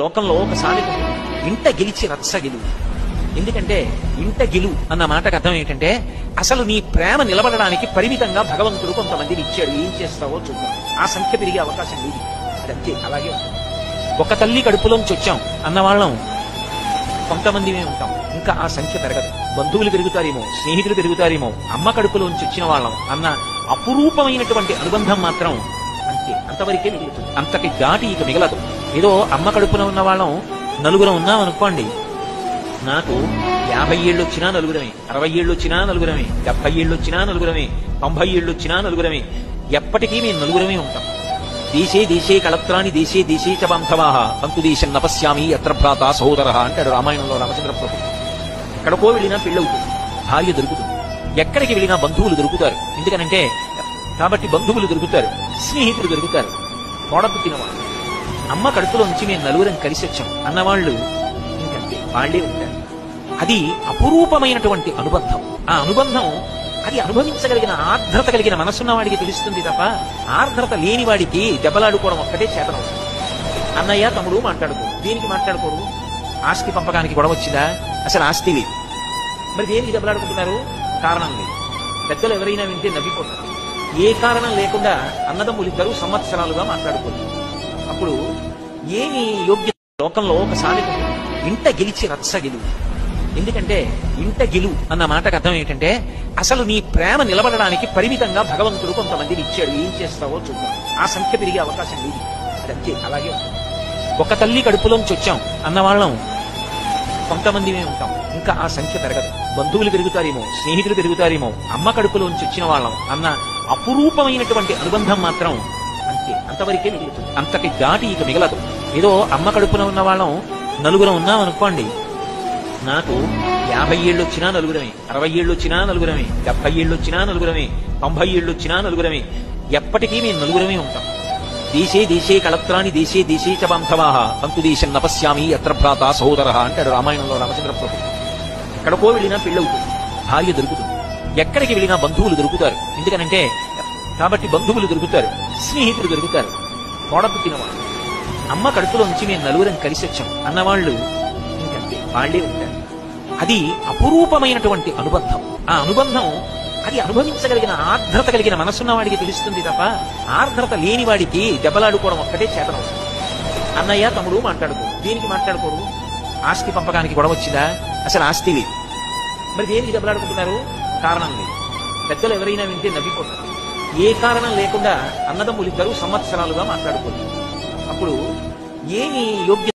లోకంలో ఒక సామెత ఉంది. ఇంట గెలిచి రచ్చ గెలువు. ఎందుకంటే ఇంట గెలు అన్న మాటకు అర్థం ఏంటంటే అసలు నీ ప్రేమ నిలబడడానికి పరిమితంగా భగవంతుడు కొంతమందిని ఇచ్చాడు. ఏం చేస్తావో చూద్దాం. ఆ సంఖ్య పెరిగే అవకాశం లేదు. అదంతే, అలాగే ఉంటుంది. ఒక తల్లి కడుపులోంచి వచ్చాం అన్నవాళ్ళం కొంతమందిమే ఉంటాం. ఇంకా ఆ సంఖ్య పెరగదు. బంధువులు పెరుగుతారేమో, స్నేహితులు పెరుగుతారేమో. అమ్మ కడుపులోంచి వచ్చిన వాళ్ళం అన్న అపురూపమైనటువంటి అనుబంధం మాత్రం అంతే, అంతవరకే మిగులుతుంది. అంతకి దాటి ఇక మిగలదు. ఏదో అమ్మ కడుపున ఉన్న వాళ్ళం నలుగురం ఉన్నాం అనుకోండి, నాకు 50 ఏళ్ళు వచ్చినా నలుగురమే, 60 ఏళ్ళు వచ్చినా నలుగురమే, 70 ఏళ్ళు వచ్చినా నలుగురమే, 90 ఏళ్ళు వచ్చినా నలుగురమే. ఎప్పటికీ మేము నలుగురమే ఉంటాం. దేశే దేశే కళత్రాన్ని దేశే దేశే చ బాంధవాః తంతు దేశం నపశ్యామి యత్ర భ్రాత సహోదరః అంటాడు రామాయణంలో రామచంద్ర ప్రభు. ఎక్కడికో వెళ్ళినా పెళ్ళవుతుంది, భార్య దొరుకుతుంది. ఎక్కడికి వెళ్ళినా బంధువులు దొరుకుతారు. ఎందుకనంటే కాబట్టి బంధువులు దొరుకుతారు, స్నేహితులు దొరుకుతారు, తోడపుట్టినవాళ్ళు. అమ్మ కడుపులోంచి మేము నలుగురం కలిసి వచ్చాం అన్నవాళ్ళు ఇంకంతే, వాళ్లే ఉంటారు. అది అపురూపమైనటువంటి అనుబంధం. ఆ అనుబంధం అది అనుభవించగలిగిన ఆర్ద్రత కలిగిన మనసున్న వాడికి తెలుస్తుంది తప్ప ఆర్ద్రత లేని వాడికి దెబ్బలాడుకోవడం ఒక్కటే చేతనవుతుంది. అన్నయ్య తమ్ముడు మాట్లాడుకోరు. దేనికి మాట్లాడుకోరు? ఆస్తి పంపకానికి గొడవ వచ్చిందా? అసలు ఆస్తి లేదు. మరి దేనికి దెబ్బలాడుకుంటున్నారు? కారణం లేదు. పెద్దలు ఎవరైనా వింటే నవ్విపోతారు. ఏ కారణం లేకుండా అన్నదమ్ములిద్దరూ సంవత్సరాలుగా మాట్లాడుకోరు. అప్పుడు ఏమి యోగ్యత? లోకంలో ఒక సామెత ఉంది. ఇంట గెలిచి రచ్చ గెలువు. ఎందుకంటే ఇంట గెలు అన్న మాటకు అర్థం ఏంటంటే అసలు నీ ప్రేమ నిలబడడానికి పరిమితంగా భగవంతుడు కొంతమందిని ఇచ్చాడు. ఏం చేస్తావో చూద్దాం. ఆ సంఖ్య పెరిగే అవకాశం లేదు. అదంతే, అలాగే ఉంటుంది. ఒక తల్లి కడుపులోంచి వచ్చాం అన్నవాళ్ళం కొంతమందిమే ఉంటాం. ఇంకా ఆ సంఖ్య పెరగదు. బంధువులు పెరుగుతారేమో, స్నేహితులు పెరుగుతారేమో. అమ్మ కడుపులోంచి వచ్చిన వాళ్ళం అన్న అపురూపమైనటువంటి అనుబంధం మాత్రం అంతే, అంతవరకే మిగులుతుంది. అంతకి దాటి ఇక మిగలదు. ఏదో అమ్మ కడుపున ఉన్న వాళ్ళం నలుగురం ఉన్నాం అనుకోండి, నాకు 50 ఏళ్ళు వచ్చినా నలుగురమే, 60 ఏళ్ళు వచ్చినా నలుగురమే, 70 ఏళ్ళు వచ్చినా నలుగురమే, 90 ఏళ్ళు వచ్చినా నలుగురమే. ఎప్పటికీ మేము నలుగురమే ఉంటాం. దేశే దేశే కళత్రాన్ని దేశే దేశే చ బాంధవాః తంతు దేశం నపశ్యామి యత్ర భ్రాత సహోదరః అంటాడు రామాయణంలో రామచంద్ర ప్రభు. ఎక్కడికో వెళ్ళినా పెళ్ళవుతుంది, భార్య దొరుకుతుంది. ఎక్కడికి వెళ్ళినా బంధువులు దొరుకుతారు. ఎందుకనంటే కాబట్టి బంధువులు దొరుకుతారు, స్నేహితులు దొరుకుతారు, తోడపుట్టినవాళ్ళు. అమ్మ కడుపులోంచి మేము నలుగురం కలిసి వచ్చాం అన్నవాళ్ళు ఇంకంతే, వాళ్లే ఉంటారు. అది అపురూపమైనటువంటి అనుబంధం. ఆ అనుబంధం అది అనుభవించగలిగిన ఆర్ద్రత కలిగిన మనసున్న వాడికి తెలుస్తుంది తప్ప ఆర్ద్రత లేని వాడికి దెబ్బలాడుకోవడం ఒక్కటే చేతనవుతుంది. అన్నయ్య తమ్ముడు మాట్లాడుకోరు. దేనికి మాట్లాడుకోరు? ఆస్తి పంపకానికి గొడవ వచ్చిందా? అసలు ఆస్తి లేదు. మరి దేనికి దెబ్బలాడుకుంటున్నారు? కారణం లేదు. పెద్దలు ఎవరైనా వింటే నవ్విపోతారు. ఏ కారణం లేకుండా అన్నదమ్ములిద్దరూ సంవత్సరాలుగా మాట్లాడుకోరు. అప్పుడు ఏమి యోగ్యత?